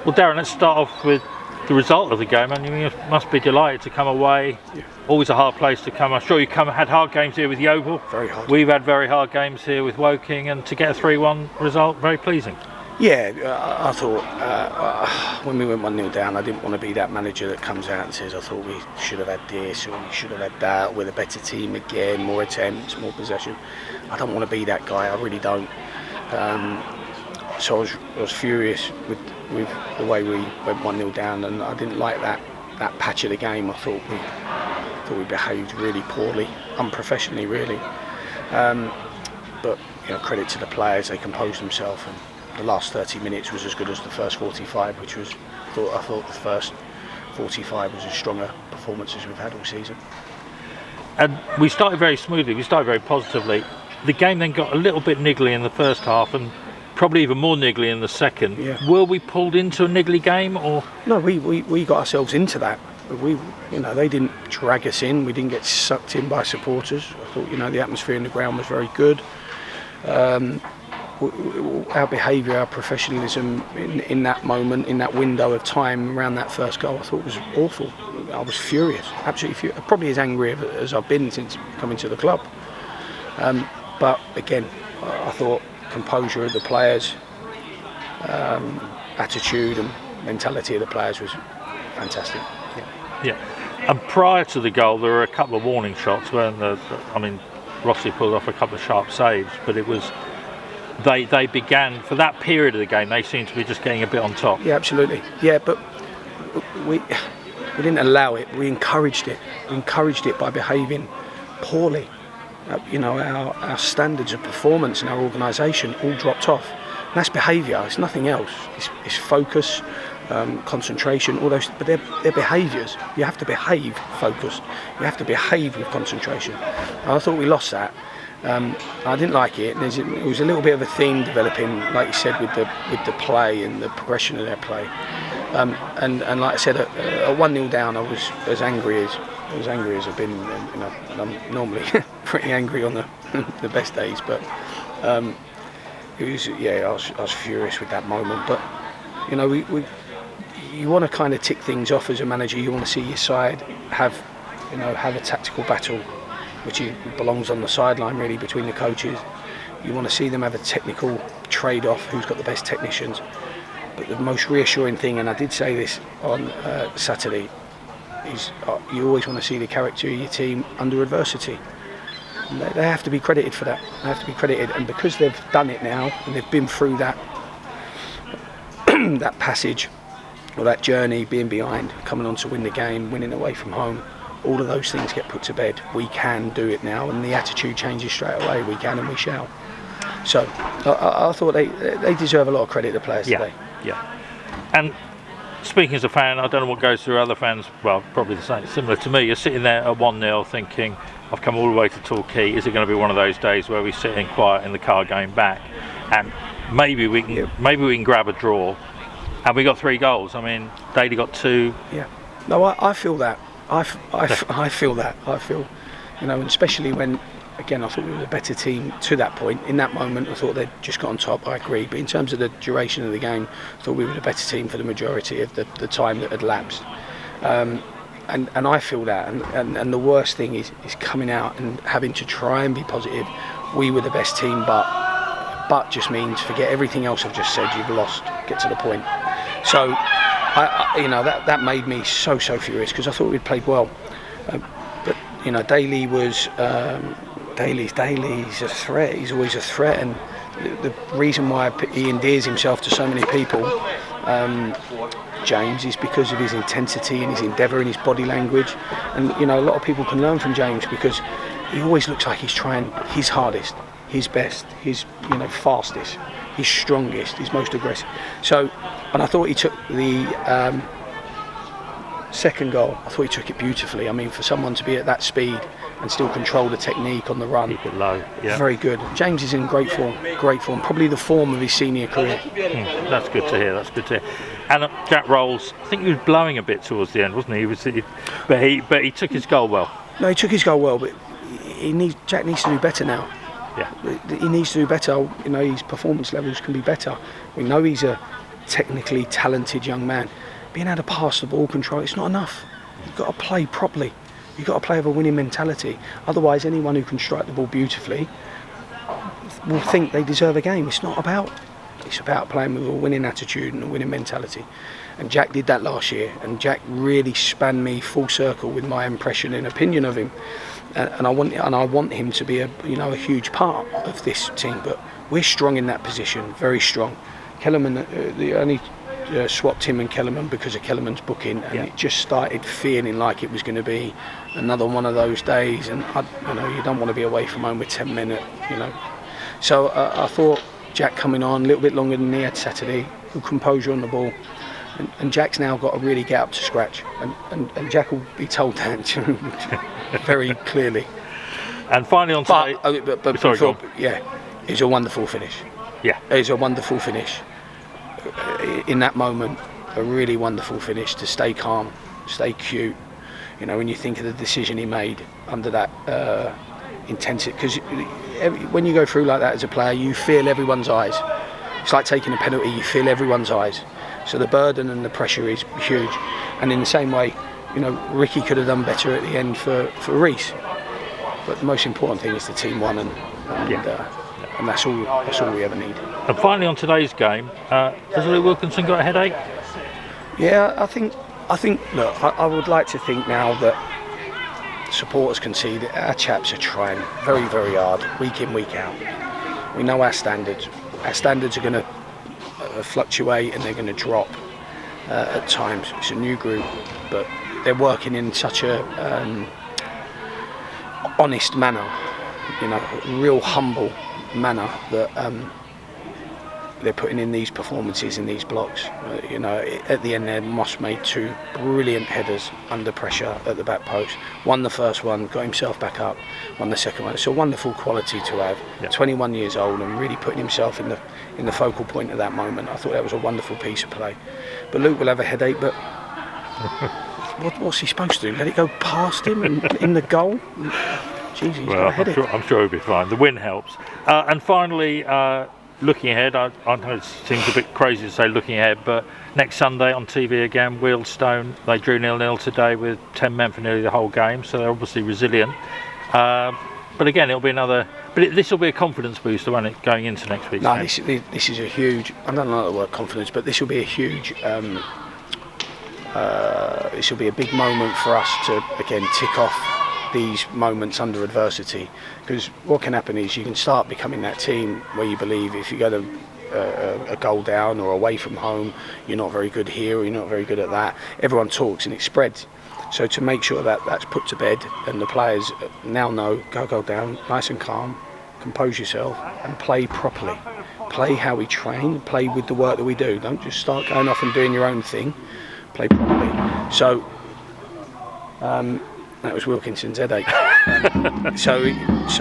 Well, Darren, let's start off with the result of the game. I mean, you must be delighted to come away. Yeah. Always a hard place to come. I'm sure you've had hard games here with Yeovil. Very hard. We've had very hard games here with Woking, and to get a 3-1 result, very pleasing. Yeah, I thought when we went 1-0 down, I didn't want to be that manager that comes out and says, I thought we should have had this or we should have had that, we're a better team again, more attempts, more possession. I don't want to be that guy, I really don't. So I was furious with the way we went 1-0 down, and I didn't like that patch of the game. I thought we behaved really poorly, unprofessionally really. But credit to the players, they composed themselves, and the last 30 minutes was as good as the first 45, which was I thought the first 45 was as strong a performance as we've had all season. And we started very smoothly, we started very positively. The game then got a little bit niggly in the first half, and probably even more niggly in the second. Yeah. Were we pulled into a niggly game, or? No, we got ourselves into that. They didn't drag us in. We didn't get sucked in by supporters. I thought, the atmosphere in the ground was very good. Our behaviour, our professionalism in that moment, in that window of time around that first goal, I thought was awful. I was furious, absolutely furious. Probably as angry as I've been since coming to the club. But again, I thought composure of the players, attitude and mentality of the players was fantastic. Yeah. And prior to the goal, there were a couple of warning shots where Rossi pulled off a couple of sharp saves, but it was they began, for that period of the game, they seemed to be just getting a bit on top. Yeah, absolutely. Yeah, but we didn't allow it. We encouraged it. We encouraged it by behaving poorly. Our standards of performance and our organisation all dropped off. And that's behaviour. It's nothing else. It's focus, concentration, all those. But they're behaviours. You have to behave focused. You have to behave with concentration. And I thought we lost that. I didn't like it. It was a little bit of a theme developing, like you said, with the play and the progression of their play. And like I said, at 1-0 down, I was as angry as I've been. And I'm normally pretty angry on the best days, but it was. Yeah, I was furious with that moment. But you want to kind of tick things off as a manager. You want to see your side have a tactical battle, which belongs on the sideline really between the coaches. You want to see them have a technical trade-off, who's got the best technicians. But the most reassuring thing, and I did say this on Saturday, is you always want to see the character of your team under adversity. And they have to be credited for that. They have to be credited, and because they've done it now and they've been through that that passage or that journey, being behind, coming on to win the game, winning away from home, all of those things get put to bed. We can do it now, and the attitude changes straight away. We can and we shall. So I thought they deserve a lot of credit, the players today. Yeah. And speaking as a fan, I don't know what goes through other fans. Well, probably the same, similar to me. You're sitting there at 1-0 thinking, I've come all the way to Torquay. Is it going to be one of those days where we sit in quiet in the car going back, and maybe we can grab a draw? And we got 3 goals. I mean, Daly got 2. Yeah. No, I feel that. I feel that. I feel, and especially when, again, I thought we were a better team to that point. In that moment, I thought they'd just got on top. I agree. But in terms of the duration of the game, I thought we were a better team for the majority of the time that had lapsed. And I feel that. And the worst thing is coming out and having to try and be positive. We were the best team, but just means forget everything else I've just said. You've lost. Get to the point. So, that made me so furious, because I thought we'd played well. But Daly was Daly's a threat. He's always a threat, and the reason why he endears himself to so many people, James, is because of his intensity and his endeavour and his body language. And a lot of people can learn from James, because he always looks like he's trying his hardest, his best, his fastest, his strongest, his most aggressive. So, and I thought he took the second goal. I thought he took it beautifully. I mean, for someone to be at that speed and still control the technique on the run, keep it low. Yeah. Very good. James is in great form. Probably the form of his senior career. That's good to hear. And Jack Rolls, I think he was blowing a bit towards the end, wasn't he? But he took his goal well. No, he took his goal well, but Jack needs to do better now. Yeah. He needs to do better. His performance levels can be better. We know he's a technically talented young man, being able to pass the ball, control, it's not enough. You've got to play properly. You've got to play with a winning mentality. Otherwise, anyone who can strike the ball beautifully will think they deserve a game. It's not about. It's about playing with a winning attitude and a winning mentality. And Jack did that last year. And Jack really spanned me full circle with my impression and opinion of him. And I want him to be a huge part of this team. But we're strong in that position, very strong. Kellerman, they only swapped him and Kellerman because of Kellerman's booking, and it just started feeling like it was going to be another one of those days. And you don't want to be away from home with 10 minutes, So I thought Jack coming on a little bit longer than he had Saturday, good composure on the ball, and Jack's now got to really get up to scratch, and Jack will be told that very clearly. And finally on today, it was a wonderful finish. Yeah, it was a wonderful finish. In that moment, a really wonderful finish, to stay calm, stay cute. When you think of the decision he made under that intensity, because when you go through like that as a player, you feel everyone's eyes. It's like taking a penalty, you feel everyone's eyes. So the burden and the pressure is huge. And in the same way, Ricky could have done better at the end for Reece. But the most important thing is the team won, and that's all we ever need. And finally on today's game, has Luke Wilkinson got a headache? Yeah, I think. Look, I would like to think now that supporters can see that our chaps are trying very, very hard, week in, week out. We know our standards. Our standards are going to fluctuate and they're going to drop at times. It's a new group, but they're working in such a honest manner, real humble manner, that they're putting in these performances in these blocks. At the end there, Moss made 2 brilliant headers under pressure at the back post. Won the first one, got himself back up, won the second one. It's a wonderful quality to have. Yeah. 21 years old and really putting himself in the focal point of that moment. I thought that was a wonderful piece of play. But Luke will have a headache, but what's he supposed to do? Let it go past him and in the goal? Jeez, he's got a headache. I'm sure he'll be fine. The win helps. And finally, looking ahead, I know it seems a bit crazy to say looking ahead, but next Sunday on TV again, Wealdstone, they drew 0-0 today with 10 men for nearly the whole game, so they're obviously resilient. But again, it'll be another. But this will be a confidence booster, won't it, going into next week's game? This is a huge. I don't know the word confidence, but this will be a huge. This will be a big moment for us to again tick off these moments under adversity, because what can happen is you can start becoming that team where you believe if you go to a goal down or away from home, you're not very good here or you're not very good at that. Everyone talks and it spreads. So to make sure that that's put to bed and the players now know, go down, nice and calm, compose yourself and play properly. Play how we train, play with the work that we do. Don't just start going off and doing your own thing. Play properly. So that was Wilkinson's headache. So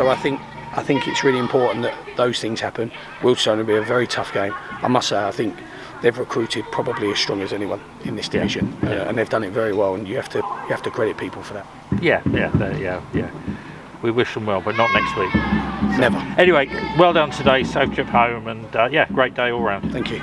I think it's really important that those things happen. Wealdstone will be a very tough game. I must say, I think they've recruited probably as strong as anyone in this division, and they've done it very well. And you have to credit people for that. Yeah. We wish them well, but not next week. Never. Anyway, well done today. Safe trip home, and great day all round. Thank you.